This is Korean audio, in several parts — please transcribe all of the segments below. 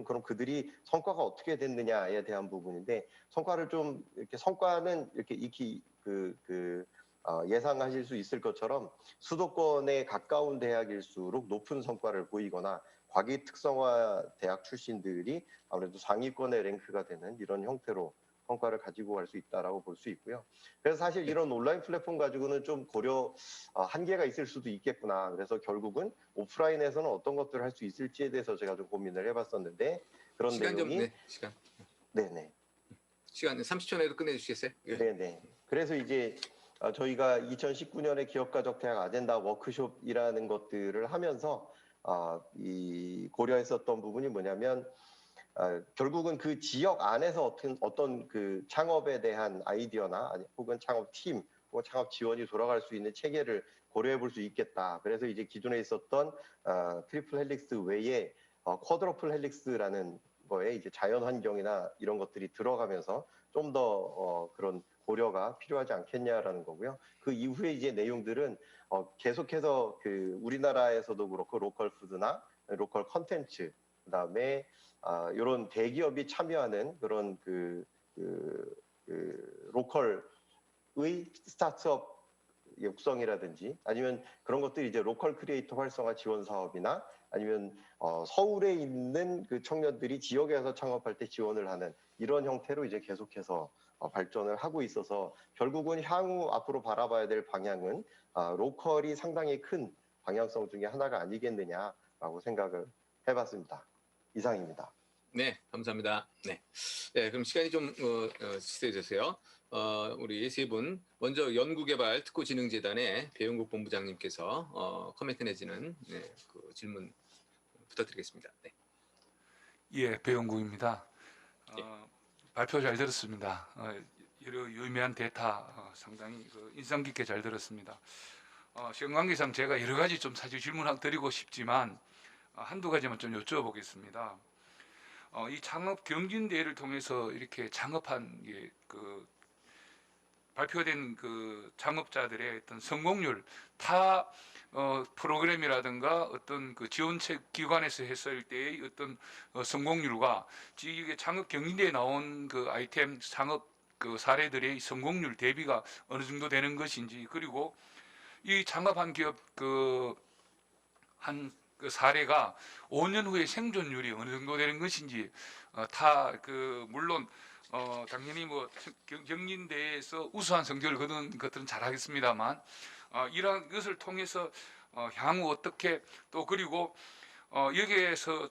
그럼 그들이 성과가 어떻게 됐느냐에 대한 부분인데, 성과를 좀 이렇게 성과는 이렇게 익히 예상하실 수 있을 것처럼 수도권에 가까운 대학일수록 높은 성과를 보이거나 과기 특성화 대학 출신들이 아무래도 상위권의 랭크가 되는 이런 형태로 성과를 가지고 갈 수 있다라고 볼 수 있고요. 그래서 사실 이런 온라인 플랫폼 가지고는 좀 한계가 있을 수도 있겠구나. 그래서 결국은 오프라인에서는 어떤 것들을 할 수 있을지에 대해서 제가 좀 고민을 해봤었는데, 그런 시간 내용이 좀, 네, 시간. 네네. 시간 30초 내로 끝내주시겠어요? 예. 네네. 그래서 이제 저희가 2019년에 기업가족 대학 아젠다 워크숍이라는 것들을 하면서 이 고려했었던 부분이 뭐냐면, 결국은 그 지역 안에서 어떤 그 창업에 대한 아이디어나 혹은 창업팀 혹은 창업 지원이 돌아갈 수 있는 체계를 고려해 볼 수 있겠다. 그래서 이제 기존에 있었던 트리플 헬릭스 외에 쿼드러플 헬릭스라는 거에 이제 자연 환경이나 이런 것들이 들어가면서 좀 더 그런 고려가 필요하지 않겠냐라는 거고요. 그 이후에 이제 내용들은 계속해서 그 우리나라에서도 그렇고 로컬 푸드나 로컬 컨텐츠, 그다음에 이런 대기업이 참여하는 그런 로컬의 스타트업 육성이라든지 아니면 그런 것들이 이제 로컬 크리에이터 활성화 지원 사업이나 아니면 서울에 있는 그 청년들이 지역에서 창업할 때 지원을 하는 이런 형태로 이제 계속해서 발전을 하고 있어서 결국은 향후 앞으로 바라봐야 될 방향은 로컬이 상당히 큰 방향성 중에 하나가 아니겠느냐라고 생각을 해봤습니다. 이상입니다. 네, 감사합니다. 네, 네, 그럼 시간이 좀 지체되세요. 우리 세 분 먼저 연구개발 특구진흥재단의 배용국 본부장님께서 코멘트 내지는 그 질문 부탁드리겠습니다. 네. 예, 배용국입니다. 예. 발표 잘 들었습니다. 여러 유의미한 데이터 상당히 인상 깊게 잘 들었습니다. 시간 관계상 제가 여러 가지 좀 사실 질문 드리고 싶지만 한두 가지만 좀 여쭤보겠습니다. 이 창업 경진대회를 통해서 이렇게 창업한 발표된 그 창업자들의 어떤 성공률, 타 프로그램이라든가 어떤 그 지원책 기관에서 했을 때의 어떤 성공률과 이게 창업 경진대에 나온 그 아이템 창업 그 사례들의 성공률 대비가 어느 정도 되는 것인지, 그리고 이 창업한 기업 그 사례가 5년 후에 생존율이 어느 정도 되는 것인지, 물론 당연히 뭐 경진대회에서 우수한 성적을 거둔 것들은 잘하겠습니다만, 이러한 것을 통해서 향후 어떻게 또 그리고 여기에서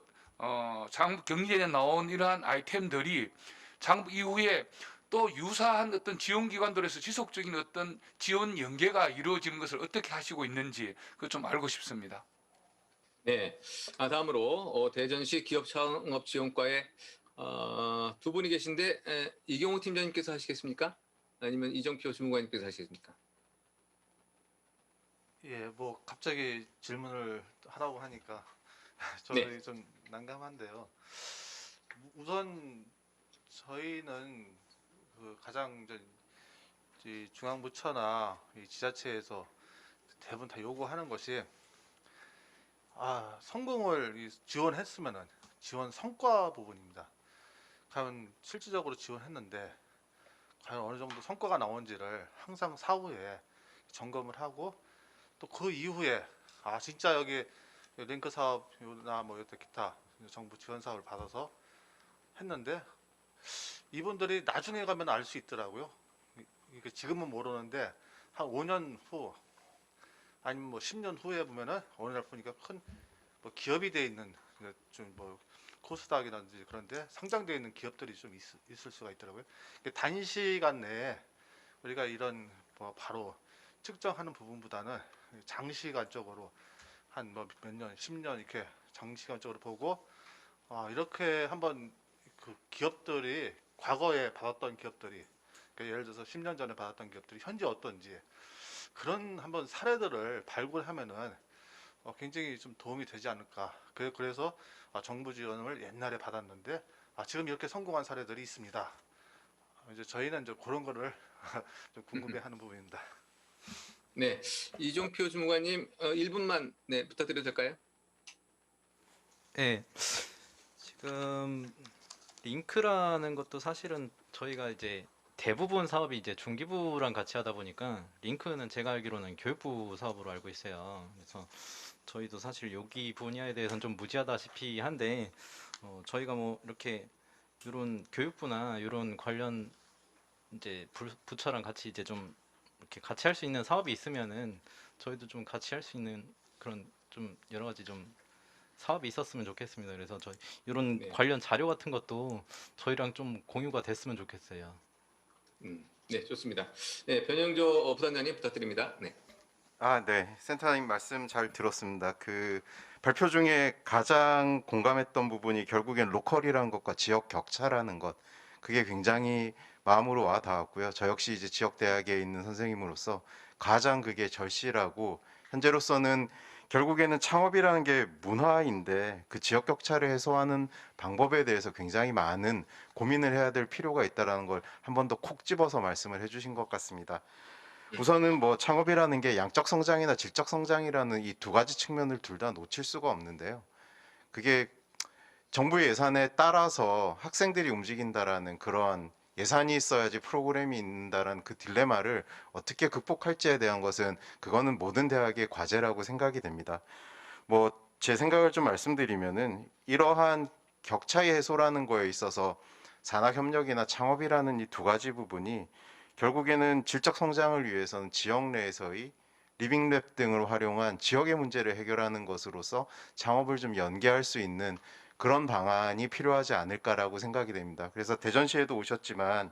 창업 경진대회에 나온 이러한 아이템들이 창업 이후에 또 유사한 어떤 지원기관들에서 지속적인 어떤 지원 연계가 이루어지는 것을 어떻게 하시고 있는지 그거 좀 알고 싶습니다. 네. 다음으로 대전시 기업창업지원과에 두 분이 계신데 이경호 팀장님께서 하시겠습니까? 아니면 이정표 주무관님께서 하시겠습니까? 예, 뭐 갑자기 질문을 하라고 하니까 저희 좀 난감한데요. 우선 저희는 그 가장 이 중앙부처나 이 지자체에서 대부분 다 요구하는 것이 성공을 지원했으면은 지원 성과 부분입니다. 과연 실질적으로 지원했는데 과연 어느 정도 성과가 나온지를 항상 사후에 점검을 하고, 또 그 이후에 진짜 여기 링크 사업이나 뭐 이렇게 기타 정부 지원 사업을 받아서 했는데 이분들이 나중에 가면 알 수 있더라고요. 이게 지금은 모르는데 한 5년 후 아니면 뭐 10년 후에 보면은 어느 날 보니까 큰 뭐 기업이 돼 있는 좀 뭐 코스닥이라든지 그런데 상장되어 있는 기업들이 좀 있을 수가 있더라고요. 단시간 내에 우리가 이런 뭐 바로 측정하는 부분보다는 장시간적으로 한 뭐 몇 년, 10년 이렇게 장시간적으로 보고 이렇게 한번 그 기업들이 과거에 받았던 기업들이, 그러니까 예를 들어서 10년 전에 받았던 기업들이 현재 어떤지 그런 한번 사례들을 발굴하면은 굉장히 좀 도움이 되지 않을까. 그래서 정부 지원을 옛날에 받았는데 지금 이렇게 성공한 사례들이 있습니다. 이제 저희는 이제 그런 거를 좀 궁금해하는 부분입니다. 네, 이종표 주무관님 1분만 부탁드려도 될까요? 네, 지금 링크라는 것도 사실은 저희가 이제 대부분 사업이 이제 중기부랑 같이 하다 보니까 링크는 제가 알기로는 교육부 사업으로 알고 있어요. 그래서 저희도 사실 여기 분야에 대해서는 좀 무지하다시피 한데 저희가 뭐 이렇게 이런 교육부나 이런 관련 이제 부처랑 같이 이제 좀 이렇게 같이 할 수 있는 사업이 있으면은 저희도 좀 같이 할 수 있는 그런 좀 여러 가지 좀 사업이 있었으면 좋겠습니다. 그래서 저희 이런 네. 관련 자료 같은 것도 저희랑 좀 공유가 됐으면 좋겠어요. 네, 좋습니다. 네, 변영조 부단장님 부탁드립니다. 네. 네. 센터장님 말씀 잘 들었습니다. 그 발표 중에 가장 공감했던 부분이 결국엔 로컬이라는 것과 지역 격차라는 것. 그게 굉장히 마음으로 와 닿았고요. 저 역시 이제 지역 대학에 있는 선생님으로서 가장 그게 절실하고 현재로서는 결국에는 창업이라는 게 문화인데 그 지역 격차를 해소하는 방법에 대해서 굉장히 많은 고민을 해야 될 필요가 있다라는 걸 한 번 더 콕 집어서 말씀을 해주신 것 같습니다. 우선은 뭐 창업이라는 게 양적 성장이나 질적 성장이라는 이 두 가지 측면을 둘 다 놓칠 수가 없는데요. 그게 정부의 예산에 따라서 학생들이 움직인다라는 그런 예산이 있어야지 프로그램이 있는다라는 그 딜레마를 어떻게 극복할지에 대한 것은 그거는 모든 대학의 과제라고 생각이 됩니다. 뭐 제 생각을 좀 말씀드리면은 이러한 격차의 해소라는 거에 있어서 산학협력이나 창업이라는 이 두 가지 부분이 결국에는 질적 성장을 위해서는 지역 내에서의 리빙랩 등을 활용한 지역의 문제를 해결하는 것으로서 창업을 좀 연계할 수 있는 그런 방안이 필요하지 않을까라고 생각이 됩니다. 그래서 대전시에도 오셨지만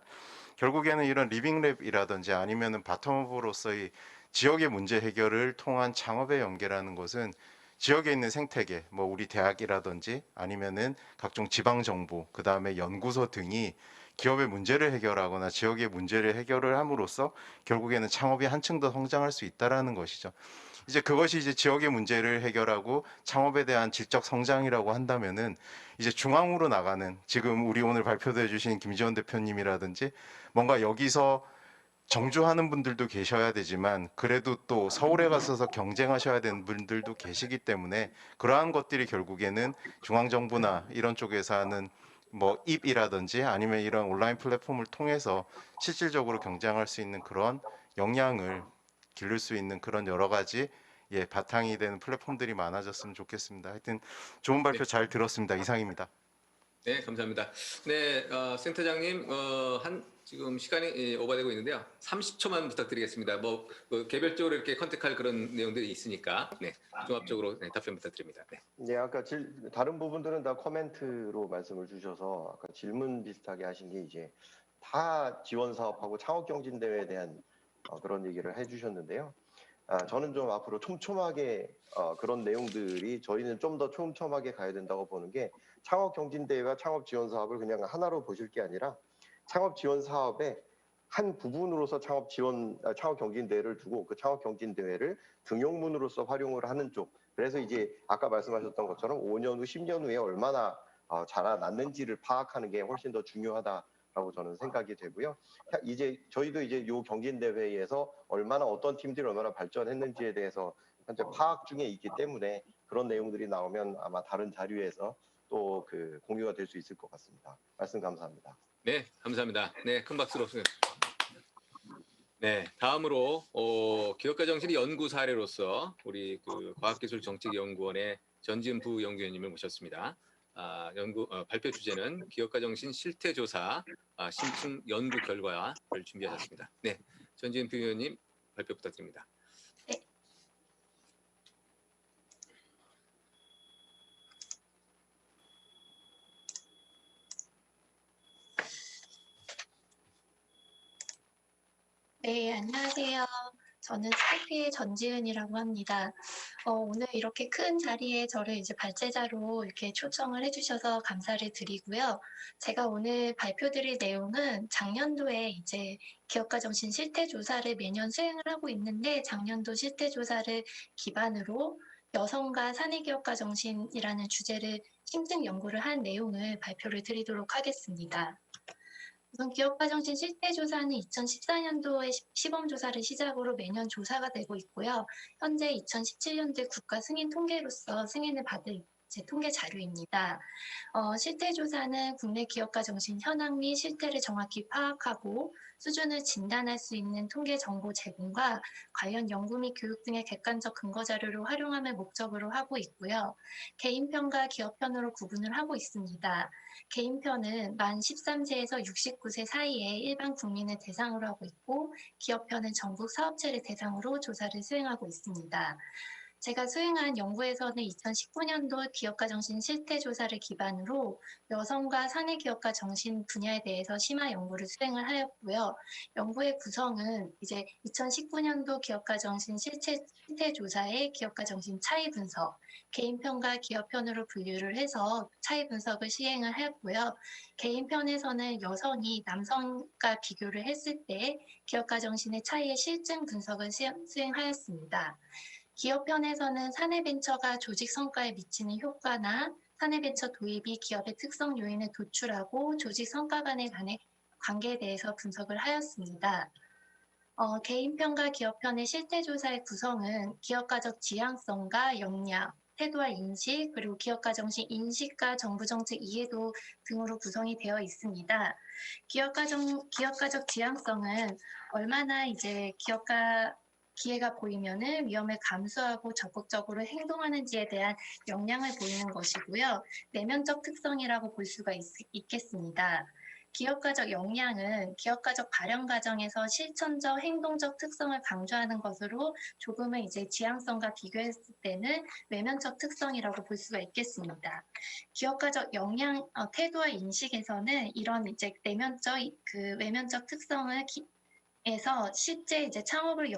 결국에는 이런 리빙랩이라든지 아니면은 바텀업으로서의 지역의 문제 해결을 통한 창업의 연계라는 것은 지역에 있는 생태계, 뭐 우리 대학이라든지 아니면은 각종 지방 정부, 그 다음에 연구소 등이 기업의 문제를 해결하거나 지역의 문제를 해결을 함으로써 결국에는 창업이 한층 더 성장할 수 있다라는 것이죠. 이제 그것이 이제 지역의 문제를 해결하고 창업에 대한 질적 성장이라고 한다면은 이제 중앙으로 나가는 지금 우리 오늘 발표해 주신 김지원 대표님이라든지 뭔가 여기서 정주하는 분들도 계셔야 되지만 그래도 또 서울에 가서서 경쟁하셔야 되는 분들도 계시기 때문에 그러한 것들이 결국에는 중앙정부나 이런 쪽에서 하는 뭐 입이라든지 아니면 이런 온라인 플랫폼을 통해서 실질적으로 경쟁할 수 있는 그런 역량을 기를 수 있는 그런 여러 가지 바탕이 되는 플랫폼들이 많아졌으면 좋겠습니다. 하여튼 좋은 발표 네. 잘 들었습니다. 이상입니다. 네, 감사합니다. 네, 센터장님, 지금 시간이 오버되고 있는데요. 30초만 부탁드리겠습니다. 뭐, 개별적으로 이렇게 컨택할 그런 내용들이 있으니까, 네, 종합적으로 답변 부탁드립니다. 네. 네, 아까 다른 부분들은 다 코멘트로 말씀을 주셔서 아까 질문 비슷하게 하신 게 이제 타 지원 사업하고 창업 경진 대회에 대한 그런 얘기를 해주셨는데요. 저는 좀 앞으로 촘촘하게 그런 내용들이 저희는 좀 더 촘촘하게 가야 된다고 보는 게 창업 경진 대회와 창업 지원 사업을 그냥 하나로 보실 게 아니라 창업 지원 사업의 한 부분으로서 창업 경진 대회를 두고 그 창업 경진 대회를 등용문으로서 활용을 하는 쪽. 그래서 이제 아까 말씀하셨던 것처럼 5년 후, 10년 후에 얼마나 자라났는지를 파악하는 게 훨씬 더 중요하다라고 저는 생각이 되고요. 이제 저희도 이제 요 경진 대회에서 얼마나 어떤 팀들이 얼마나 발전했는지에 대해서 현재 파악 중에 있기 때문에 그런 내용들이 나오면 아마 다른 자료에서 또 그 공유가 될 수 있을 것 같습니다. 말씀 감사합니다. 네, 감사합니다. 네, 큰 박수로. 네, 다음으로 기업가 정신의 연구 사례로서 우리 그 과학기술정책연구원의 전지은 부연구위원님을 모셨습니다. 발표 주제는 기업가 정신 실태조사 심층 연구 결과를 준비하셨습니다. 네, 전지은 부위원님 발표 부탁드립니다. 네, 안녕하세요. 저는 스태피의 전지은이라고 합니다. 오늘 이렇게 큰 자리에 저를 이제 발제자로 이렇게 초청을 해주셔서 감사를 드리고요. 제가 오늘 발표드릴 내용은 작년도에 이제 기업가 정신 실태 조사를 매년 수행을 하고 있는데 작년도 실태 조사를 기반으로 여성과 사내 기업가 정신이라는 주제를 심층 연구를 한 내용을 발표를 드리도록 하겠습니다. 우선 기업가 정신 실태조사는 2014년도에 시범조사를 시작으로 매년 조사가 되고 있고요. 현재 2017년도 국가 승인 통계로서 승인을 받은 제 통계 자료입니다. 실태조사는 국내 기업가 정신 현황 및 실태를 정확히 파악하고 수준을 진단할 수 있는 통계 정보 제공과 관련 연구 및 교육 등의 객관적 근거 자료를 활용함을 목적으로 하고 있고요. 개인편과 기업편으로 구분을 하고 있습니다. 개인편은 만 13세에서 69세 사이의 일반 국민을 대상으로 하고 있고 기업편은 전국 사업체를 대상으로 조사를 수행하고 있습니다. 제가 수행한 연구에서는 2019년도 기업가 정신 실태 조사를 기반으로 여성과 사내 기업가 정신 분야에 대해서 심화 연구를 수행을 하였고요. 연구의 구성은 이제 2019년도 기업가 정신 실태 조사의 기업가 정신 차이 분석, 개인편과 기업편으로 분류를 해서 차이 분석을 시행을 하였고요. 개인편에서는 여성이 남성과 비교를 했을 때 기업가 정신의 차이의 실증 분석을 수행하였습니다. 기업편에서는 사내벤처가 조직 성과에 미치는 효과나 사내벤처 도입이 기업의 특성 요인을 도출하고 조직 성과 간의 관계에 대해서 분석을 하였습니다. 개인편과 기업편의 실태조사의 구성은 기업가적 지향성과 역량, 태도와 인식, 그리고 기업가 정신 인식과 정부 정책 이해도 등으로 구성이 되어 있습니다. 기업가적 지향성은 얼마나 이제 기회가 보이면은 위험을 감수하고 적극적으로 행동하는지에 대한 역량을 보이는 것이고요. 내면적 특성이라고 볼 수가 있겠습니다. 기업가적 역량은 기업가적 발현 과정에서 실천적, 행동적 특성을 강조하는 것으로 조금은 이제 지향성과 비교했을 때는 외면적 특성이라고 볼 수가 있겠습니다. 기업가적 역량, 태도와 인식에서는 이런 이제 외면적 특성을 에서 실제 이제 창업을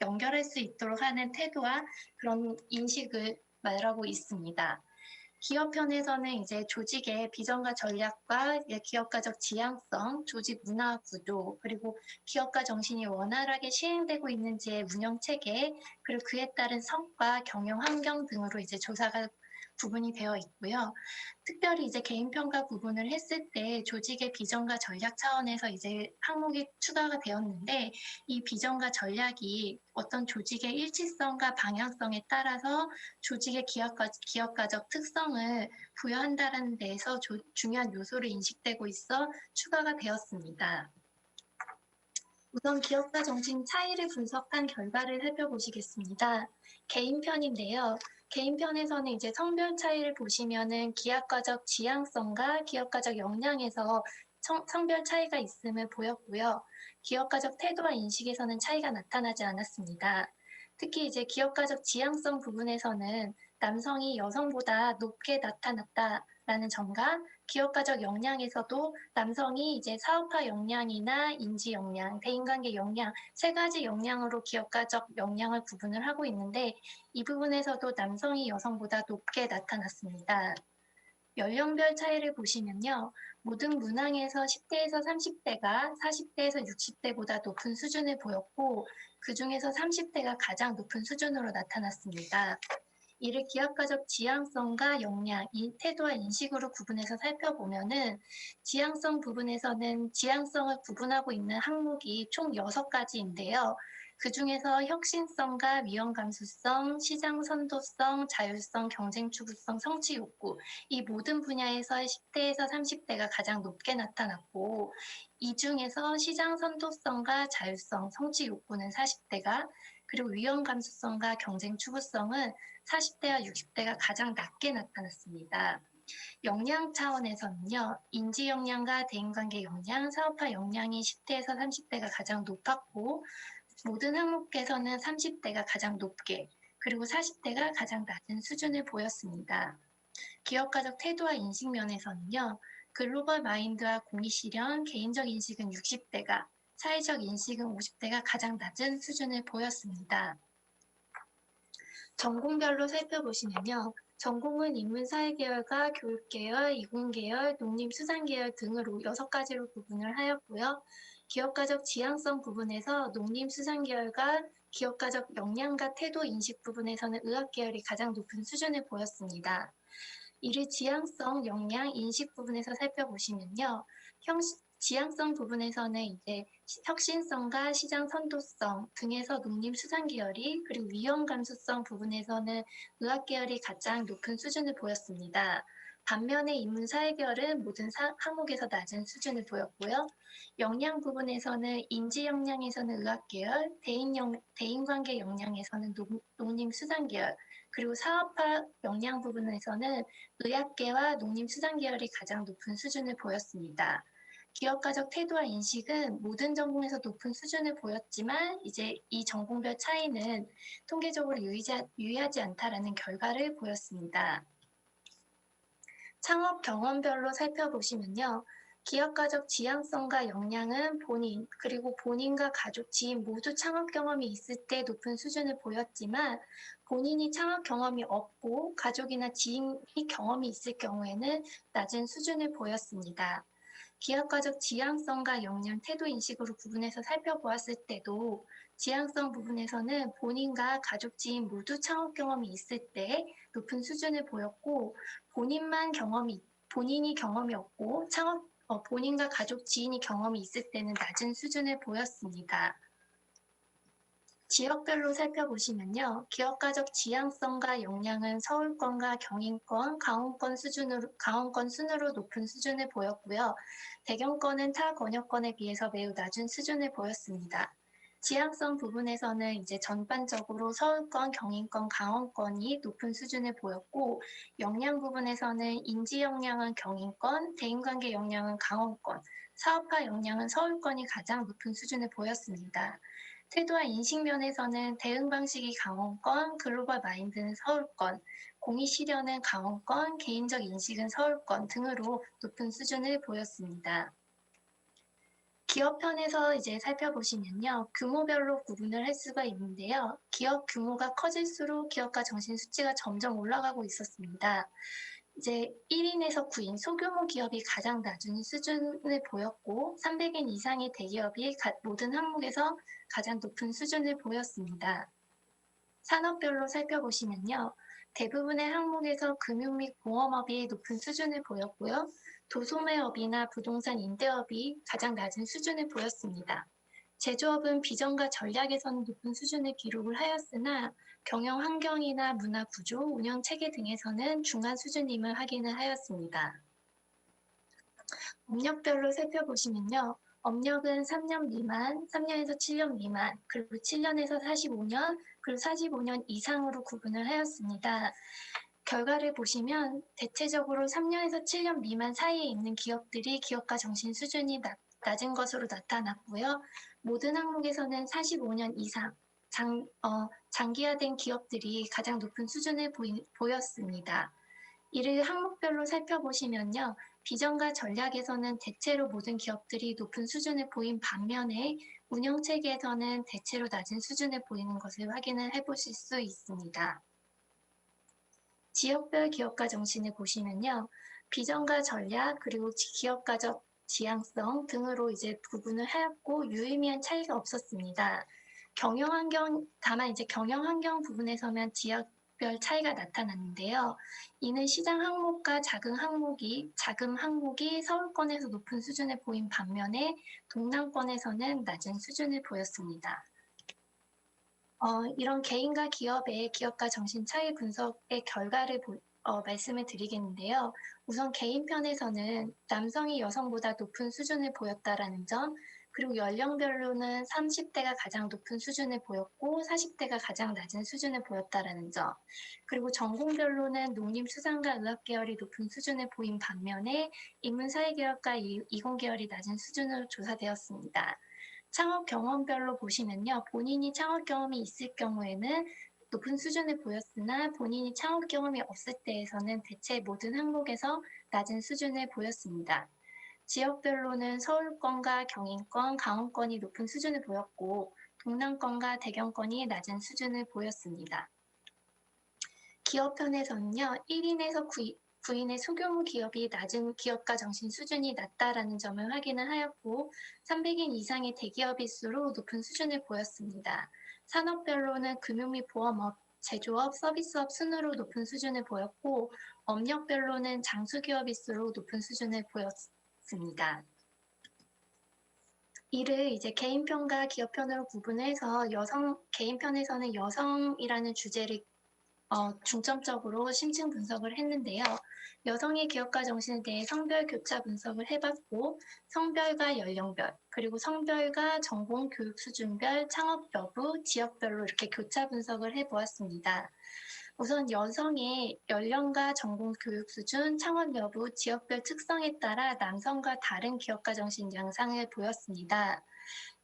연결할 수 있도록 하는 태도와 그런 인식을 말하고 있습니다. 기업편에서는 이제 조직의 비전과 전략과 기업가적 지향성, 조직 문화 구조, 그리고 기업가 정신이 원활하게 시행되고 있는지의 운영 체계, 그리고 그에 따른 성과, 경영 환경 등으로 이제 조사가 구분이 되어 있고요. 특별히 이제 개인평가 구분을 했을 때 조직의 비전과 전략 차원에서 이제 항목이 추가가 되었는데 이 비전과 전략이 어떤 조직의 일치성과 방향성에 따라서 조직의 기업가적 특성을 부여한다는 데에서 중요한 요소로 인식되고 있어 추가가 되었습니다. 우선 기업가 정신 차이를 분석한 결과를 살펴보시겠습니다. 개인편인데요. 개인편에서는 이제 성별 차이를 보시면은 기업가적 지향성과 기업가적 역량에서 성별 차이가 있음을 보였고요. 기업가적 태도와 인식에서는 차이가 나타나지 않았습니다. 특히 이제 기업가적 지향성 부분에서는 남성이 여성보다 높게 나타났다라는 점과 기업가적 역량에서도 남성이 이제 사업화 역량이나 인지 역량, 대인관계 역량 세 가지 역량으로 기업가적 역량을 구분을 하고 있는데 이 부분에서도 남성이 여성보다 높게 나타났습니다. 연령별 차이를 보시면요. 모든 문항에서 10대에서 30대가 40대에서 60대보다 높은 수준을 보였고 그중에서 30대가 가장 높은 수준으로 나타났습니다. 이를 기업가적 지향성과 역량, 태도와 인식으로 구분해서 살펴보면은 지향성 부분에서는 지향성을 구분하고 있는 항목이 총 6가지인데요. 그 중에서 혁신성과 위험 감수성, 시장 선도성, 자율성, 경쟁 추구성, 성취 욕구 이 모든 분야에서 10대에서 30대가 가장 높게 나타났고 이 중에서 시장 선도성과 자율성, 성취 욕구는 40대가 그리고 위험 감수성과 경쟁 추구성은 40대와 60대가 가장 낮게 나타났습니다. 역량 차원에서는요. 인지 역량과 대인관계 역량, 사업화 역량이 10대에서 30대가 가장 높았고 모든 항목에서는 30대가 가장 높게 그리고 40대가 가장 낮은 수준을 보였습니다. 기업가적 태도와 인식 면에서는요. 글로벌 마인드와 공익실현, 개인적 인식은 60대가, 사회적 인식은 50대가 가장 낮은 수준을 보였습니다. 전공별로 살펴보시면요. 전공은 인문사회계열과 교육계열, 이공계열, 농림수산계열 등으로 6가지로 구분을 하였고요. 기업가적 지향성 부분에서 농림수산계열과 기업가적 역량과 태도 인식 부분에서는 의학계열이 가장 높은 수준을 보였습니다. 이를 지향성, 역량, 인식 부분에서 살펴보시면요. 지향성 부분에서는 이제 혁신성과 시장 선도성 등에서 농림수산 계열이, 그리고 위험 감수성 부분에서는 의학 계열이 가장 높은 수준을 보였습니다. 반면에 인문사회 계열은 모든 항목에서 낮은 수준을 보였고요. 역량 부분에서는 인지 역량에서는 의학 계열, 대인관계 역량에서는 농림수산 계열, 그리고 사업화 역량 부분에서는 의학계와 농림수산 계열이 가장 높은 수준을 보였습니다. 기업가적 태도와 인식은 모든 전공에서 높은 수준을 보였지만 이제 이 전공별 차이는 통계적으로 유의하지 않다라는 결과를 보였습니다. 창업 경험별로 살펴보시면요. 기업가적 지향성과 역량은 본인, 그리고 본인과 가족, 지인 모두 창업 경험이 있을 때 높은 수준을 보였지만 본인이 창업 경험이 없고 가족이나 지인이 경험이 있을 경우에는 낮은 수준을 보였습니다. 기업가적 지향성과 역량, 태도 인식으로 구분해서 살펴보았을 때도 지향성 부분에서는 본인과 가족, 지인 모두 창업 경험이 있을 때 높은 수준을 보였고 본인이 경험이 없고 본인과 가족, 지인이 경험이 있을 때는 낮은 수준을 보였습니다. 지역별로 살펴보시면요. 기업가적 지향성과 역량은 서울권과 경인권, 강원권 순으로 높은 수준을 보였고요. 대경권은 타 권역권에 비해서 매우 낮은 수준을 보였습니다. 지향성 부분에서는 이제 전반적으로 서울권, 경인권, 강원권이 높은 수준을 보였고, 역량 부분에서는 인지 역량은 경인권, 대인관계 역량은 강원권, 사업화 역량은 서울권이 가장 높은 수준을 보였습니다. 태도와 인식 면에서는 대응 방식이 강원권, 글로벌 마인드는 서울권, 공익 실현은 강원권, 개인적 인식은 서울권 등으로 높은 수준을 보였습니다. 기업편에서 이제 살펴보시면요. 규모별로 구분을 할 수가 있는데요. 기업 규모가 커질수록 기업가 정신 수치가 점점 올라가고 있었습니다. 이제 1인에서 9인 소규모 기업이 가장 낮은 수준을 보였고 300인 이상의 대기업이 모든 항목에서 가장 높은 수준을 보였습니다. 산업별로 살펴보시면요. 대부분의 항목에서 금융 및 보험업이 높은 수준을 보였고요. 도소매업이나 부동산 임대업이 가장 낮은 수준을 보였습니다. 제조업은 비전과 전략에서는 높은 수준을 기록을 하였으나 경영 환경이나 문화 구조, 운영 체계 등에서는 중간 수준임을 확인을 하였습니다. 업력별로 살펴보시면요. 업력은 3년 미만, 3년에서 7년 미만, 그리고 7년에서 45년, 그리고 45년 이상으로 구분을 하였습니다. 결과를 보시면 대체적으로 3년에서 7년 미만 사이에 있는 기업들이 기업가 정신 수준이 낮은 것으로 나타났고요. 모든 항목에서는 45년 이상, 장기화된 기업들이 가장 높은 수준을 보였습니다. 이를 항목별로 살펴보시면요. 비전과 전략에서는 대체로 모든 기업들이 높은 수준을 보인 반면에 운영체계에서는 대체로 낮은 수준을 보이는 것을 확인을 해보실 수 있습니다. 지역별 기업가 정신을 보시면요. 비전과 전략 그리고 기업가적 지향성 등으로 이제 구분을 하였고 유의미한 차이가 없었습니다. 다만 이제 경영 환경 부분에서만 지역별 차이가 나타났는데요. 이는 시장 항목과 자금 항목이 서울권에서 높은 수준을 보인 반면에 동남권에서는 낮은 수준을 보였습니다. 이런 개인과 기업의 기업가 정신 차이 분석의 결과를 말씀을 드리겠는데요. 우선 개인 편에서는 남성이 여성보다 높은 수준을 보였다라는 점, 그리고 연령별로는 30대가 가장 높은 수준을 보였고 40대가 가장 낮은 수준을 보였다라는 점, 그리고 전공별로는 농림수산과 의학 계열이 높은 수준을 보인 반면에 인문사회 계열과 이공 계열이 낮은 수준으로 조사되었습니다. 창업 경험별로 보시면요. 본인이 창업 경험이 있을 경우에는 높은 수준을 보였으나 본인이 창업 경험이 없을 때에서는 대체 모든 항목에서 낮은 수준을 보였습니다. 지역별로는 서울권과 경인권, 강원권이 높은 수준을 보였고 동남권과 대경권이 낮은 수준을 보였습니다. 기업편에서는요. 1인에서 9인의 소규모 기업이 낮은 기업가 정신 수준이 낮다라는 점을 확인을 하였고 300인 이상의 대기업일수록 높은 수준을 보였습니다. 산업별로는 금융 및 보험업, 제조업, 서비스업 순으로 높은 수준을 보였고 업력별로는 장수기업일수록 높은 수준을 보였습니다. 이를 이제 개인 편과 기업 편으로 구분해서 개인 편에서는 여성이라는 주제를 중점적으로 심층 분석을 했는데요. 여성의 기업가 정신에 대해 성별 교차 분석을 해봤고, 성별과 연령별, 그리고 성별과 전공 교육 수준별, 창업 여부, 지역별로 이렇게 교차 분석을 해보았습니다. 우선 여성의 연령과 전공 교육 수준, 창업 여부, 지역별 특성에 따라 남성과 다른 기업가 정신 양상을 보였습니다.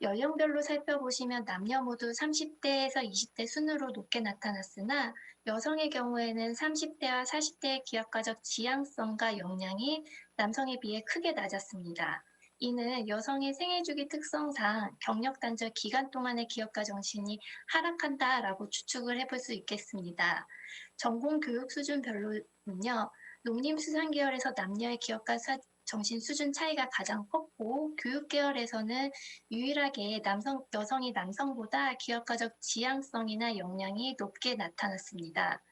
연령별로 살펴보시면 남녀 모두 30대에서 20대 순으로 높게 나타났으나 여성의 경우에는 30대와 40대의 기업가적 지향성과 역량이 남성에 비해 크게 낮았습니다. 이는 여성의 생애주기 특성상 경력 단절 기간 동안의 기업가 정신이 하락한다라고 추측을 해볼 수 있겠습니다. 전공 교육 수준별로는요, 농림수산 계열에서 남녀의 기업가 정신 수준 차이가 가장 컸고, 교육 계열에서는 유일하게 여성이 남성보다 기업가적 지향성이나 역량이 높게 나타났습니다.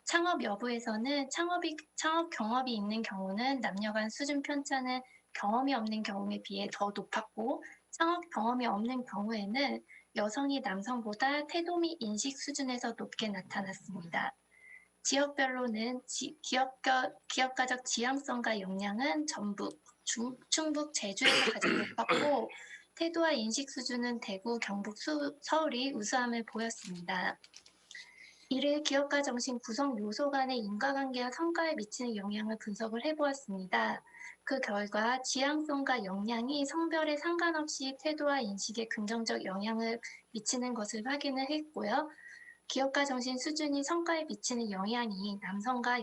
창업 여부에서는 창업 경험이 있는 경우는 남녀 간 수준 편차는 경험이 없는 경우에 비해 더 높았고, 창업 경험이 없는 경우에는 여성이 남성보다 태도 및 인식 수준에서 높게 나타났습니다. 지역별로는 기업가적 지향성과 역량은 전북, 충북, 제주에서 가장 높았고, 태도와 인식 수준은 대구, 경북, 서울이 우수함을 보였습니다. 이를 기업가 정신 구성 요소 간의 인과관계와 성과에 미치는 영향을 분석을 해보았습니다. 그 결과 지향성과 역량이 성별에 상관없이 태도와 인식에 긍정적 영향을 미치는 것을 확인을 했고요. 기업가 정신 수준이 성과에 미치는 영향이 남성과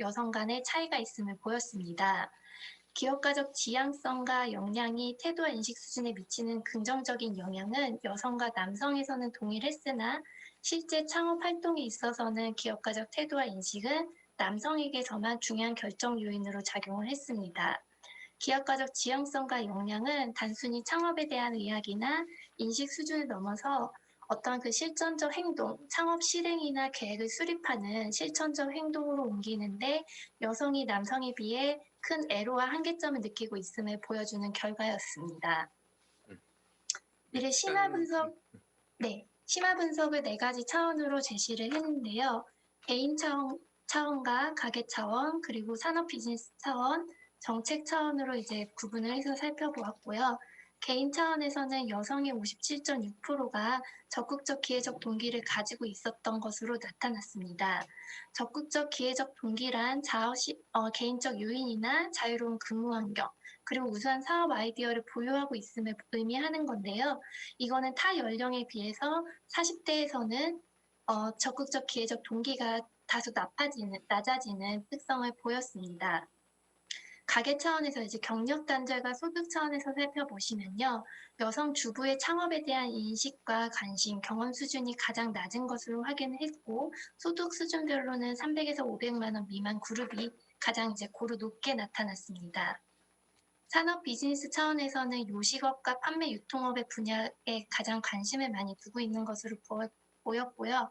여성 간의 차이가 있음을 보였습니다. 기업가적 지향성과 역량이 태도와 인식 수준에 미치는 긍정적인 영향은 여성과 남성에서는 동일했으나 실제 창업 활동에 있어서는 기업가적 태도와 인식은 남성에게서만 중요한 결정 요인으로 작용을 했습니다. 기업가적 지향성과 역량은 단순히 창업에 대한 의학이나 인식 수준을 넘어서 어떤 그 실천적 행동, 창업 실행이나 계획을 수립하는 실천적 행동으로 옮기는데 여성이 남성에 비해 큰 애로와 한계점을 느끼고 있음을 보여주는 결과였습니다. 이를 심화 분석을 4가지 차원으로 제시를 했는데요. 개인 차원과 가계 차원, 그리고 산업 비즈니스 차원, 정책 차원으로 이제 구분을 해서 살펴보았고요. 개인 차원에서는 여성의 57.6%가 적극적 기회적 동기를 가지고 있었던 것으로 나타났습니다. 적극적 기회적 동기란 개인적 요인이나 자유로운 근무 환경, 그리고 우수한 사업 아이디어를 보유하고 있음을 의미하는 건데요. 이거는 타 연령에 비해서 40대에서는 적극적 기회적 동기가 다소 낮아지는 특성을 보였습니다. 가계 차원에서 이제 경력 단절과 소득 차원에서 살펴보시면요. 여성 주부의 창업에 대한 인식과 관심, 경험 수준이 가장 낮은 것으로 확인을 했고, 소득 수준별로는 300에서 500만 원 미만 그룹이 가장 이제 고루 높게 나타났습니다. 산업 비즈니스 차원에서는 요식업과 판매 유통업의 분야에 가장 관심을 많이 두고 있는 것으로 보였고요.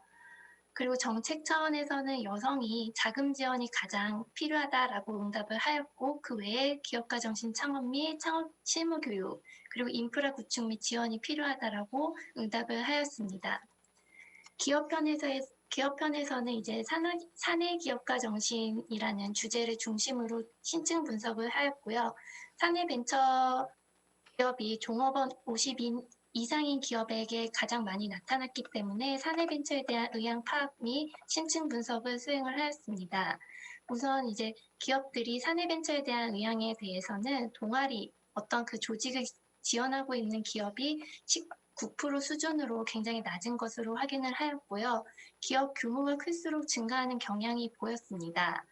그리고 정책 차원에서는 여성이 자금 지원이 가장 필요하다라고 응답을 하였고, 그 외에 기업가 정신 창업 및 창업 실무 교육, 그리고 인프라 구축 및 지원이 필요하다라고 응답을 하였습니다. 기업 편에서는 이제 사내 기업가 정신이라는 주제를 중심으로 신층 분석을 하였고요. 사내 벤처 기업이 종업원 50인 이상인 기업에게 가장 많이 나타났기 때문에 사내 벤처에 대한 의향 파악 및 심층 분석을 수행을 하였습니다. 우선 이제 기업들이 사내 벤처에 대한 의향에 대해서는 동아리 어떤 그 조직을 지원하고 있는 기업이 19% 수준으로 굉장히 낮은 것으로 확인을 하였고요. 기업 규모가 클수록 증가하는 경향이 보였습니다.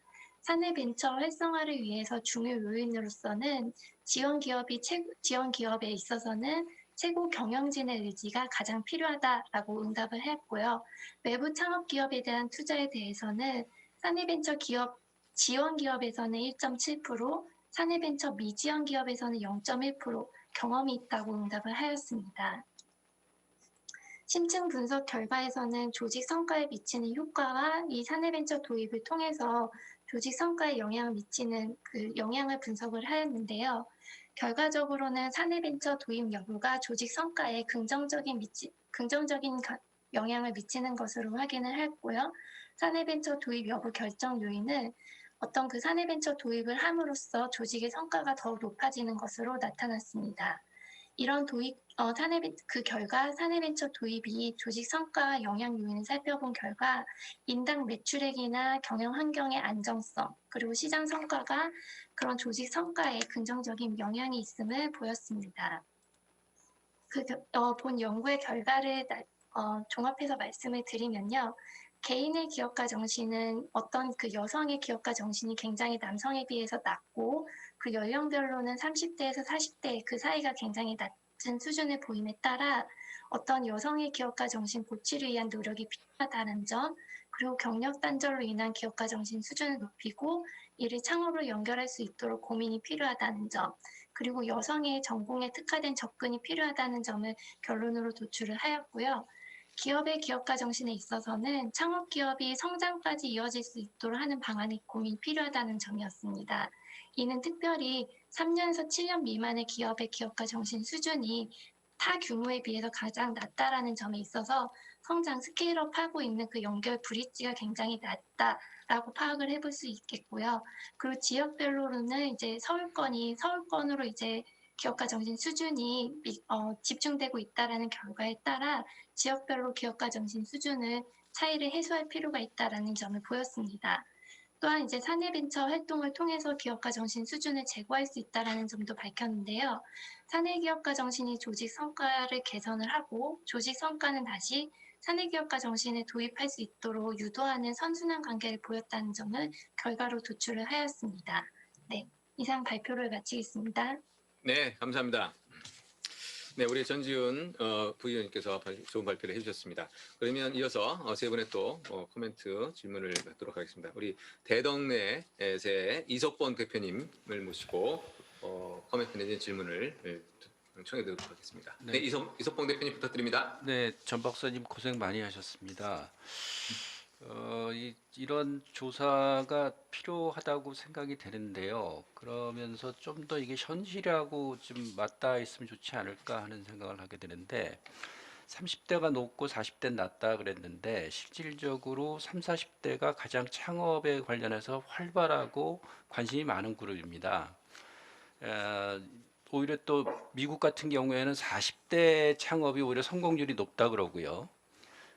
사내 벤처 활성화를 위해서 중요 요인으로서는 지원 기업에 있어서는 최고 경영진의 의지가 가장 필요하다라고 응답을 했고요. 외부 창업 기업에 대한 투자에 대해서는 사내벤처 기업 지원 기업에서는 1.7%, 사내벤처 미지원 기업에서는 0.1% 경험이 있다고 응답을 하였습니다. 심층 분석 결과에서는 조직 성과에 미치는 효과와 이 사내벤처 도입을 통해서 조직 성과에 영향을 미치는 그 영향을 분석을 하였는데요. 결과적으로는 사내벤처 도입 여부가 조직 성과에 긍정적인 영향을 미치는 것으로 확인을 했고요. 사내벤처 도입 여부 결정 요인은 어떤 그 사내벤처 도입을 함으로써 조직의 성과가 더욱 높아지는 것으로 나타났습니다. 이런 그 결과 사내벤처 도입이 조직 성과 영향 요인을 살펴본 결과 인당 매출액이나 경영 환경의 안정성 그리고 시장 성과가 그런 조직 성과에 긍정적인 영향이 있음을 보였습니다. 본 연구의 결과를 종합해서 말씀을 드리면요. 개인의 기업가 정신은 어떤 그 여성의 기업가 정신이 굉장히 남성에 비해서 낮고 그 연령별로는 30대에서 40대 그 사이가 굉장히 낮은 수준을 보임에 따라 어떤 여성의 기업가 정신 고취를 위한 노력이 필요하다는 점 그리고 경력 단절로 인한 기업가 정신 수준을 높이고 이를 창업으로 연결할 수 있도록 고민이 필요하다는 점 그리고 여성의 전공에 특화된 접근이 필요하다는 점을 결론으로 도출을 하였고요. 기업의 기업가 정신에 있어서는 창업 기업이 성장까지 이어질 수 있도록 하는 방안이 고민이 필요하다는 점이었습니다. 이는 특별히 3년에서 7년 미만의 기업의 기업가 정신 수준이 타 규모에 비해서 가장 낮다라는 점에 있어서 성장 스케일업하고 있는 그 연결 브릿지가 굉장히 낮다라고 파악을 해볼 수 있겠고요. 그리고 지역별로는 이제 서울권으로 이제 기업가 정신 수준이 집중되고 있다라는 결과에 따라 지역별로 기업가 정신 수준을 차이를 해소할 필요가 있다라는 점을 보였습니다. 또한 이제 사내벤처 활동을 통해서 기업가 정신 수준을 제고할 수 있다라는 점도 밝혔는데요. 사내기업가 정신이 조직 성과를 개선을 하고 조직 성과는 다시 사내기업가 정신을 도입할 수 있도록 유도하는 선순환 관계를 보였다는 점을 결과로 도출을 하였습니다. 네, 이상 발표를 마치겠습니다. 네, 감사합니다. 네, 우리 전지훈 부위원님께서 좋은 발표를 해주셨습니다. 그러면 이어서 세 분의 또 코멘트 질문을 받도록 하겠습니다. 우리 대덕넷의 이석권 대표님을 모시고 코멘트 내진 질문을 청해 드리도록 하겠습니다. 네, 이석권 대표님 부탁드립니다. 네, 전 박사님 고생 많이 하셨습니다. 이런 조사가 필요하다고 생각이 되는데요. 그러면서 좀 더 이게 현실하고 좀 맞닿아 있으면 좋지 않을까 하는 생각을 하게 되는데 30대가 높고 40대는 낮다 그랬는데 실질적으로 30, 40대가 가장 창업에 관련해서 활발하고 관심이 많은 그룹입니다. 오히려 또 미국 같은 경우에는 40대 창업이 오히려 성공률이 높다 그러고요.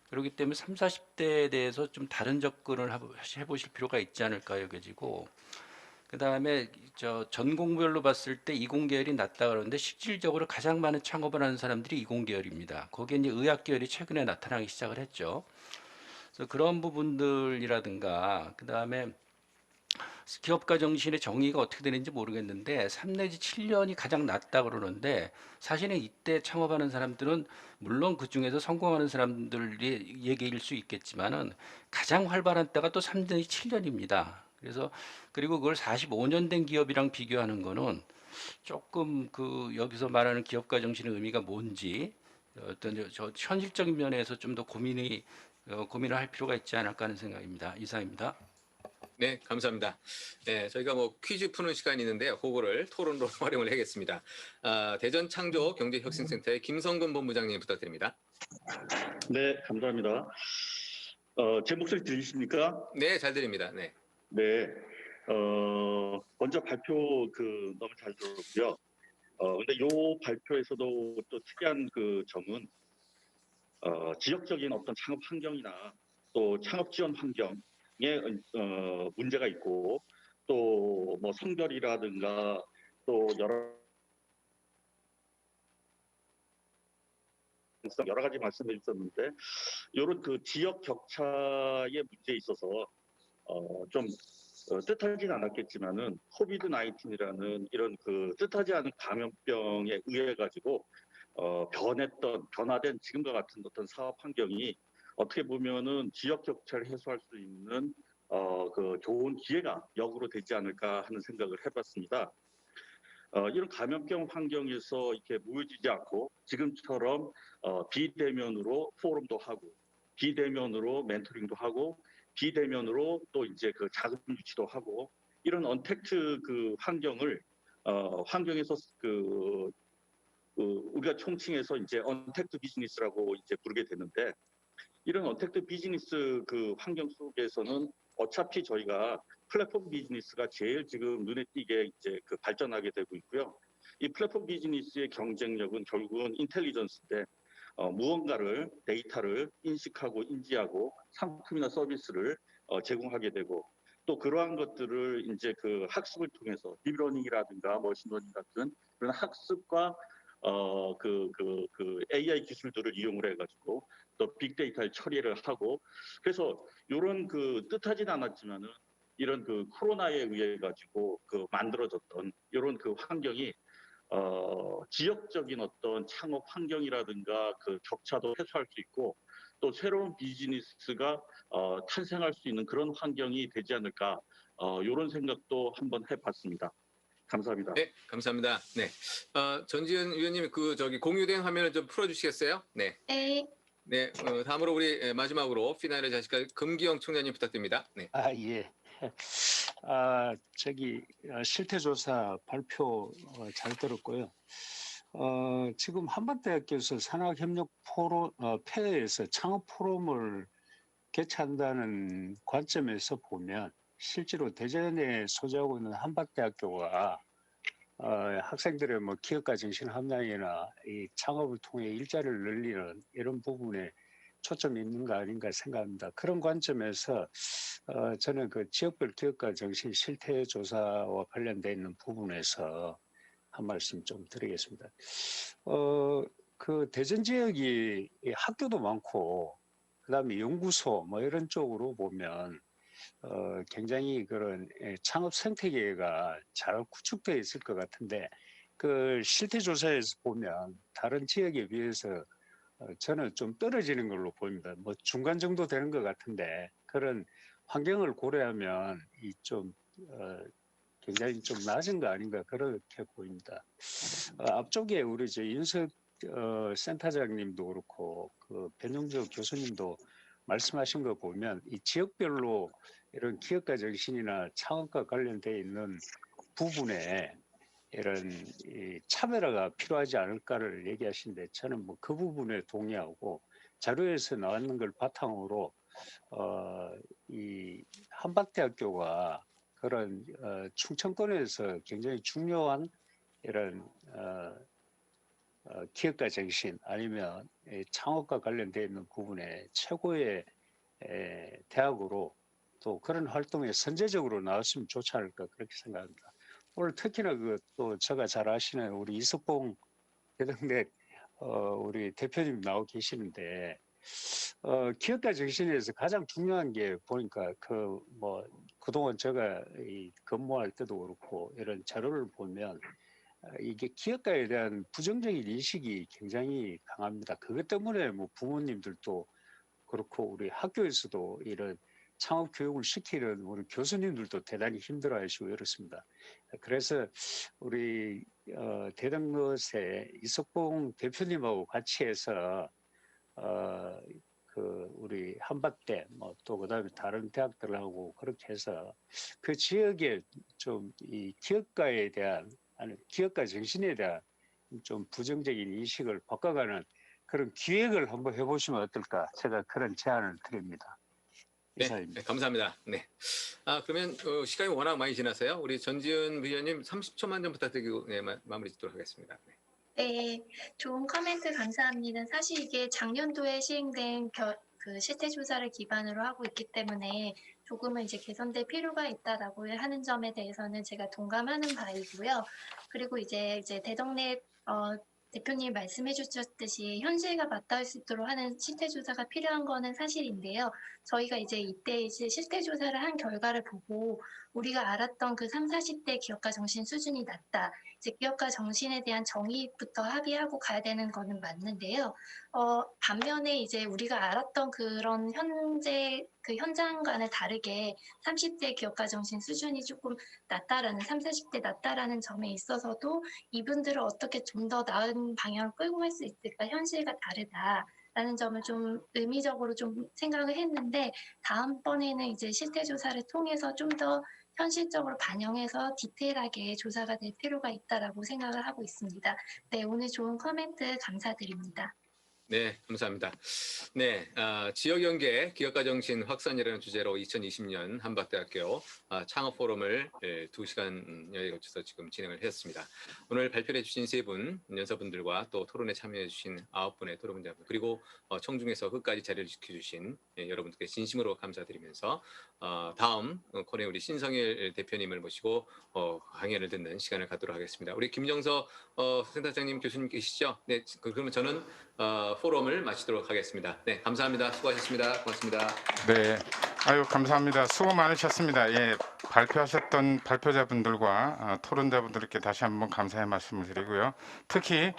그렇기 때문에 30, 40대에 대해서 좀 다른 접근을 해보실 필요가 있지 않을까 여겨지고 그 다음에 전공별로 봤을 때 이공계열이 낮다 그러는데 실질적으로 가장 많은 창업을 하는 사람들이 이공계열입니다. 거기에 이제 의학계열이 최근에 나타나기 시작을 했죠. 그래서 그런 부분들이라든가 그 다음에 기업가 정신의 정의가 어떻게 되는지 모르겠는데 3 내지 7년이 가장 낮다 그러는데 사실은 이때 창업하는 사람들은 물론 그 중에서 성공하는 사람들이 얘기일 수 있겠지만은 가장 활발한 때가 또 3 내지 7년입니다. 그리고 그걸 45년 된 기업이랑 비교하는 거는 조금 여기서 말하는 기업가 정신의 의미가 뭔지 어떤 현실적인 면에서 좀 더 고민을 할 필요가 있지 않을까 하는 생각입니다. 이상입니다. 네, 감사합니다. 네, 저희가 퀴즈 푸는 시간이 있는데요. 그거를 토론으로 활용을 하겠습니다. 대전 창조 경제혁신센터의 김성근 본부장님 부탁드립니다. 네, 감사합니다. 제 목소리 들리십니까? 네, 잘 들립니다. 네. 네. 먼저 발표 너무 잘 들었고요. 근데 이 발표에서도 또 특이한 점은 지역적인 어떤 창업 환경이나 또 창업 지원 환경에 문제가 있고 또 뭐 성별이라든가 또 여러 가지 말씀해 주셨는데 이런 지역 격차의 문제에 있어서 좀 뜻하진 않았겠지만은 코비드 19이라는 이런 뜻하지 않은 감염병에 의해 가지고 변화된 지금과 같은 어떤 사업 환경이 어떻게 보면은 지역 격차를 해소할 수 있는 좋은 기회가 역으로 되지 않을까 하는 생각을 해봤습니다. 이런 감염병 환경에서 이렇게 모여지지 않고 지금처럼 비대면으로 포럼도 하고 비대면으로 멘토링도 하고 비대면으로 또 이제 그 자금 유치도 하고 이런 언택트 그 환경에서 우리가 총칭해서 이제 언택트 비즈니스라고 이제 부르게 됐는데 이런 언택트 비즈니스 그 환경 속에서는 어차피 저희가 플랫폼 비즈니스가 제일 지금 눈에 띄게 이제 그 발전하게 되고 있고요. 이 플랫폼 비즈니스의 경쟁력은 결국은 인텔리전스인데 무언가를 데이터를 인식하고 인지하고 상품이나 서비스를 제공하게 되고 또 그러한 것들을 이제 그 학습을 통해서 딥러닝이라든가 머신러닝 같은 그런 학습과 AI 기술들을 이용을 해가지고 또 빅데이터를 처리를 하고 그래서 이런 그 뜻하진 않았지만은 이런 그 코로나에 의해 가지고 그 만들어졌던 이런 그 환경이 지역적인 어떤 창업 환경이라든가 그 격차도 해소할 수 있고 또 새로운 비즈니스가 탄생할 수 있는 그런 환경이 되지 않을까 이런 생각도 한번 해봤습니다. 감사합니다. 네, 감사합니다. 네, 전지현 위원님 그 저기 공유된 화면을 좀 풀어주시겠어요? 네. 네. 네, 다음으로 우리 마지막으로 피나를 자식할 금기영 총장님 부탁드립니다. 네. 예. 실태조사 발표 잘 들었고요. 지금 한반대학교에서 산학협력 폐에서 창업 포럼을 개최한다는 관점에서 보면 실제로 대전에 소재하고 있는 한반대학교가 학생들의 뭐 기업가 정신 함량이나 이 창업을 통해 일자리를 늘리는 이런 부분에 초점이 있는 거 아닌가 생각합니다. 그런 관점에서 저는 그 지역별 기업가 정신 실태 조사와 관련되어 있는 부분에서 한 말씀 좀 드리겠습니다. 그 대전 지역이 학교도 많고 그다음에 연구소 뭐 이런 쪽으로 보면 굉장히 그런 창업 생태계가 잘 구축되어 있을 것 같은데 그 실태 조사에서 보면 다른 지역에 비해서 저는 좀 떨어지는 걸로 보입니다. 뭐 중간 정도 되는 것 같은데 그런 환경을 고려하면 이 좀 굉장히 좀 낮은 거 아닌가 그렇게 보입니다. 앞쪽에 우리 이제 윤석 센터장님도 그렇고 그 변영조 교수님도 말씀하신 거 보면 이 지역별로 이런 기업가 정신이나 창업과 관련되어 있는 부분에 이런 차별화가 필요하지 않을까를 얘기하시는데 저는 뭐 그 부분에 동의하고 자료에서 나왔는 걸 바탕으로 이 한박대학교가 그런 충청권에서 굉장히 중요한 이런 기업가 정신 아니면 창업과 관련되어 있는 부분에 최고의 대학으로 또 그런 활동에 선제적으로 나왔으면 좋지 않을까 그렇게 생각합니다. 오늘 특히나 그 또 제가 잘 아시는 우리 이석봉 대동대 우리 대표님 나오고 계시는데 기업가 정신에서 가장 중요한 게 보니까 그 뭐 그동안 제가 근무할 때도 그렇고 이런 자료를 보면 이게 기업가에 대한 부정적인 인식이 굉장히 강합니다. 그것 때문에 뭐 부모님들도 그렇고 우리 학교에서도 이런 창업 교육을 시키는 우리 교수님들도 대단히 힘들어하시고 이렇습니다. 그래서 우리 대덕롯의 이석봉 대표님하고 같이 해서 그 우리 한밭대 뭐 또 그다음에 다른 대학들하고 그렇게 해서 그 지역에 좀 이 기업가에 대한 아니 기업가 정신에 대한 좀 부정적인 인식을 바꿔가는 그런 기획을 한번 해보시면 어떨까 제가 그런 제안을 드립니다. 네, 감사합니다. 네. 그러면 시간이 워낙 많이 지나서요. 우리 전지은 위원님 30초만 좀 부탁드리고 마무리 짓도록 하겠습니다. 네. 네, 좋은 코멘트 감사합니다. 사실 이게 작년도에 시행된 그 실태조사를 기반으로 하고 있기 때문에 조금은 이제 개선될 필요가 있다라고 하는 점에 대해서는 제가 동감하는 바이고요. 그리고 이제 대덕넷 대표님 말씀해 주셨듯이 현실과 맞닿을 수 있도록 하는 실태조사가 필요한 거는 사실인데요. 저희가 이제 이때 이제 실태조사를 한 결과를 보고 우리가 알았던 그 30, 40대 기업가 정신 수준이 낮다. 이제 기업가 정신에 대한 정의부터 합의하고 가야 되는 거는 맞는데요. 반면에 이제 우리가 알았던 그런 현재 그 현장과는 다르게 30대 기업가 정신 수준이 조금 낮다라는 30, 40대 낮다라는 점에 있어서도 이분들을 어떻게 좀 더 나은 방향을 끌고 갈 수 있을까 현실과 다르다. 라는 점을 좀 의미적으로 좀 생각을 했는데 다음번에는 이제 실태 조사를 통해서 좀 더 현실적으로 반영해서 디테일하게 조사가 될 필요가 있다라고 생각을 하고 있습니다. 네, 오늘 좋은 코멘트 감사드립니다. 네, 감사합니다. 네, 지역 연계 기업가 정신 확산이라는 주제로 2020년 한밭대학교 창업 포럼을 2시간여에 걸쳐서 지금 진행을 했습니다. 오늘 발표를 해주신 3분 연사분들과 또 토론에 참여해주신 9분의 토론자분 그리고 청중에서 끝까지 자리를 지켜주신 여러분들께 진심으로 감사드리면서 다음 코너에 우리 신성일 대표님을 모시고 강연을 듣는 시간을 갖도록 하겠습니다. 우리 김정서 센터장님 교수님 계시죠? 네, 그러면 저는 포럼을 마치도록 하겠습니다. 네, 감사합니다. 수고하셨습니다. 고맙습니다. 네, 아유 감사합니다. 수고 많으셨습니다. 예, 발표하셨던 발표자분들과 토론자분들께 다시 한번 감사의 말씀을 드리고요. 특히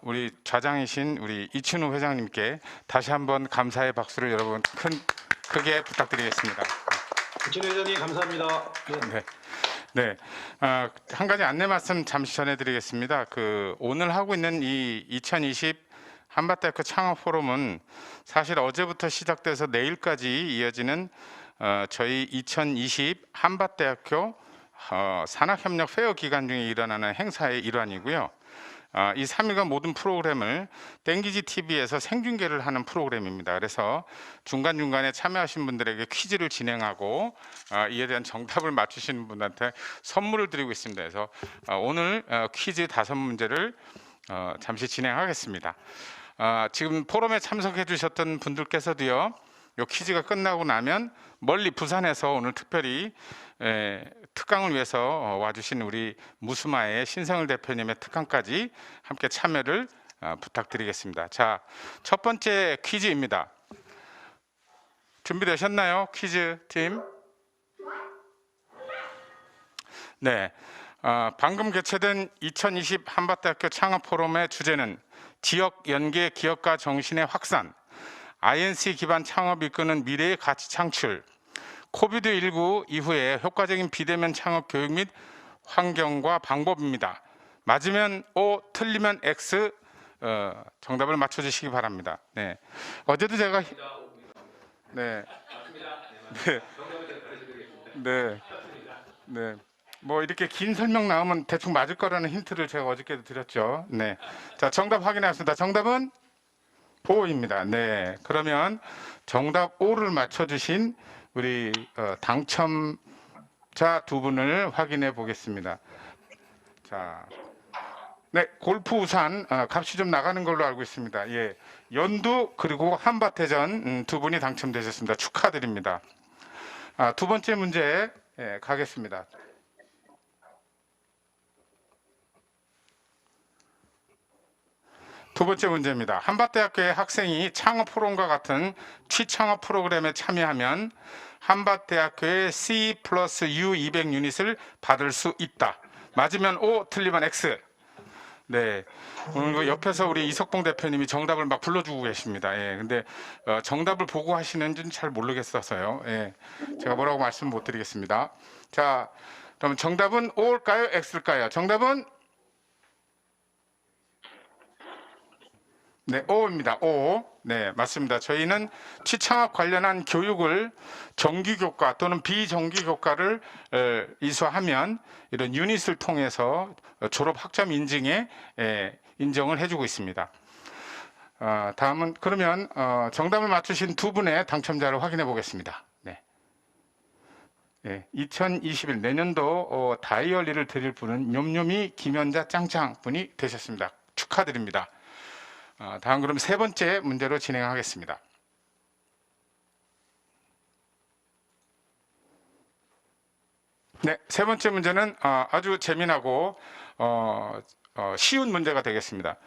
우리 좌장이신 우리 이춘우 회장님께 다시 한번 감사의 박수를 여러분 크게 부탁드리겠습니다. 이춘우 회장님 감사합니다. 네. 네, 한 가지 안내 말씀 잠시 전해드리겠습니다. 오늘 하고 있는 이 2020 한밭대학교 창업 포럼은 사실 어제부터 시작돼서 내일까지 이어지는 저희 2020 한밭대학교 산학협력 페어 기간 중에 일어나는 행사의 일환이고요. 이 3일간 모든 프로그램을 땡기지 TV에서 생중계를 하는 프로그램입니다. 그래서 중간중간에 참여하신 분들에게 퀴즈를 진행하고 이에 대한 정답을 맞추시는 분한테 선물을 드리고 있습니다. 그래서 오늘 퀴즈 5문제를 잠시 진행하겠습니다. 지금 포럼에 참석해 주셨던 분들께서도요, 이 퀴즈가 끝나고 나면 멀리 부산에서 오늘 특별히 특강을 위해서 와주신 우리 무스마의 신성일 대표님의 특강까지 함께 참여를 부탁드리겠습니다. 자, 첫 번째 퀴즈입니다. 준비되셨나요? 퀴즈 팀? 네, 방금 개최된 2020 한밭대학교 창업 포럼의 주제는 지역 연계 기업가 정신의 확산, INC 기반 창업 이끄는 미래의 가치 창출, 코비드19 이후에 효과적인 비대면 창업 교육 및 환경과 방법입니다. 맞으면 O, 틀리면 X, 정답을 맞춰주시기 바랍니다. 네, 어제도 제가 네, 네. 뭐 이렇게 긴 설명 나오면 대충 맞을 거라는 힌트를 제가 어저께도 드렸죠. 네, 자 정답 확인하겠습니다. 정답은 O입니다. 네, 그러면 정답 O를 맞춰주신 우리 당첨자 2분을 확인해 보겠습니다. 자, 네, 골프 우산 값이 좀 나가는 걸로 알고 있습니다. 예, 연두 그리고 한밭대전 2분이 당첨되셨습니다. 축하드립니다. 두 번째 문제 가겠습니다. 두 번째 문제입니다. 한밭대학교의 학생이 창업 포럼과 같은 취창업 프로그램에 참여하면 한밭대학교의 C+U 200 유닛을 받을 수 있다. 맞으면 O, 틀리면 X. 네, 오늘 옆에서 우리 이석봉 대표님이 정답을 막 불러주고 계십니다. 예, 근데 정답을 보고 하시는지는 잘 모르겠어서요. 예, 제가 뭐라고 말씀 못 드리겠습니다. 자, 그럼 정답은 O일까요? X일까요? 정답은 네, O입니다. O. 네, 맞습니다. 저희는 취창업 관련한 교육을 정규교과 또는 비정규교과를 이수하면 이런 유닛을 통해서 졸업 학점 인증에 인정을 해주고 있습니다. 다음은 그러면 정답을 맞추신 2분의 당첨자를 확인해 보겠습니다. 네. 네, 2021 내년도 다이어리를 드릴 분은 뇸뇸이 김연자 짱짱 분이 되셨습니다. 축하드립니다. 다음 그럼 세 번째 문제로 진행하겠습니다. 네, 세 번째 문제는 아주 재미나고 쉬운 문제가 되겠습니다.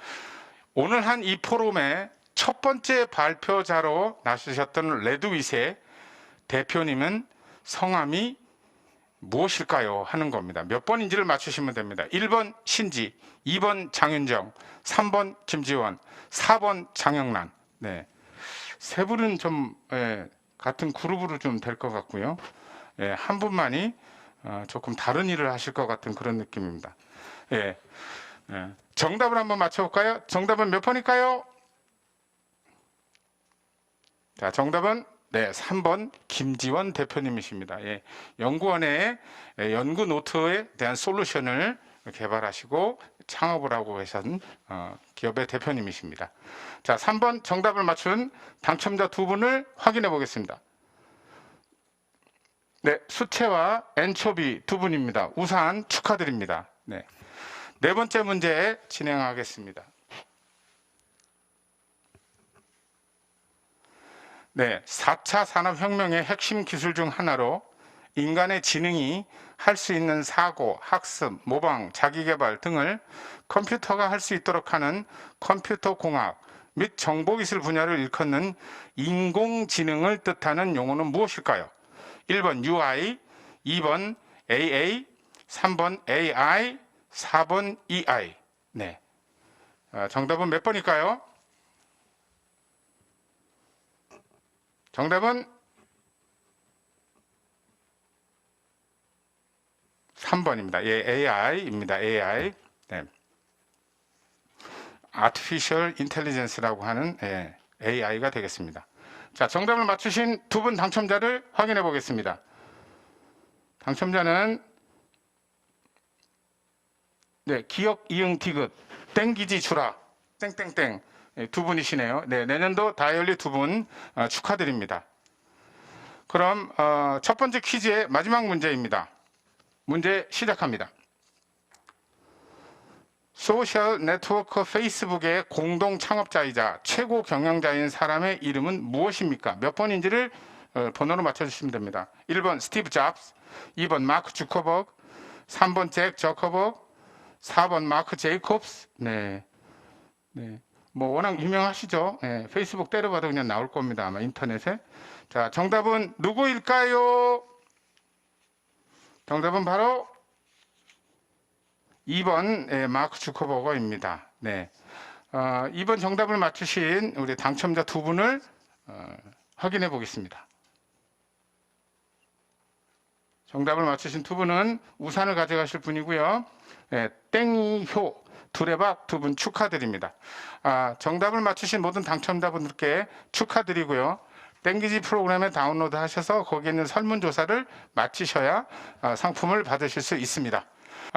오늘 한 이 포럼의 첫 번째 발표자로 나서셨던 레드윗의 대표님은 성함이 무엇일까요? 하는 겁니다. 몇 번인지를 맞추시면 됩니다. 1번 신지, 2번 장윤정, 3번 김지원, 4번 장영란. 네, 세 분은 좀 같은 그룹으로 좀 될 것 같고요. 한 분만이 조금 다른 일을 하실 것 같은 그런 느낌입니다. 정답을 한번 맞춰볼까요? 정답은 몇 번일까요? 자, 정답은 네, 3번 김지원 대표님이십니다. 예, 연구원의 연구 노트에 대한 솔루션을 개발하시고 창업을 하고 계신 기업의 대표님이십니다. 자, 3번 정답을 맞춘 당첨자 두 분을 확인해 보겠습니다. 네, 수채화 엔초비 두 분입니다. 우산 축하드립니다. 네, 네 번째 문제 진행하겠습니다. 네, 4차 산업혁명의 핵심 기술 중 하나로 인간의 지능이 할 수 있는 사고, 학습, 모방, 자기개발 등을 컴퓨터가 할 수 있도록 하는 컴퓨터 공학 및 정보기술 분야를 일컫는 인공지능을 뜻하는 용어는 무엇일까요? 1번 UI, 2번 AA, 3번 AI, 4번 EI. 네, 정답은 몇 번일까요? 정답은 3번입니다. 예, AI입니다. AI. 네. Artificial Intelligence라고 하는 AI가 되겠습니다. 자, 정답을 맞추신 두 분 당첨자를 확인해 보겠습니다. 당첨자는 네, 기억 이응 디귿 땡기지 주라 땡땡땡 두 분이시네요. 네, 내년도 다이얼리 두 분 축하드립니다. 그럼 첫 번째 퀴즈의 마지막 문제입니다. 문제 시작합니다. 소셜 네트워크 페이스북의 공동 창업자이자 최고 경영자인 사람의 이름은 무엇입니까? 몇 번인지를 번호로 맞춰주시면 됩니다. 1번 스티브 잡스, 2번 마크 주커버그, 3번 잭 저커버그, 4번 마크 제이콥스. 네, 뭐 워낙 유명하시죠. 네, 페이스북 때려봐도 그냥 나올 겁니다. 아마 인터넷에. 자, 정답은 누구일까요? 정답은 바로 2번 마크 주커버거입니다. 네, 2번 정답을 맞추신 우리 당첨자 두 분을 확인해 보겠습니다. 정답을 맞추신 두 분은 우산을 가져가실 분이고요. 땡이효 두레박 두 분 축하드립니다. 정답을 맞추신 모든 당첨자분들께 축하드리고요. 땡기지 프로그램에 다운로드 하셔서 거기에 있는 설문조사를 마치셔야 상품을 받으실 수 있습니다.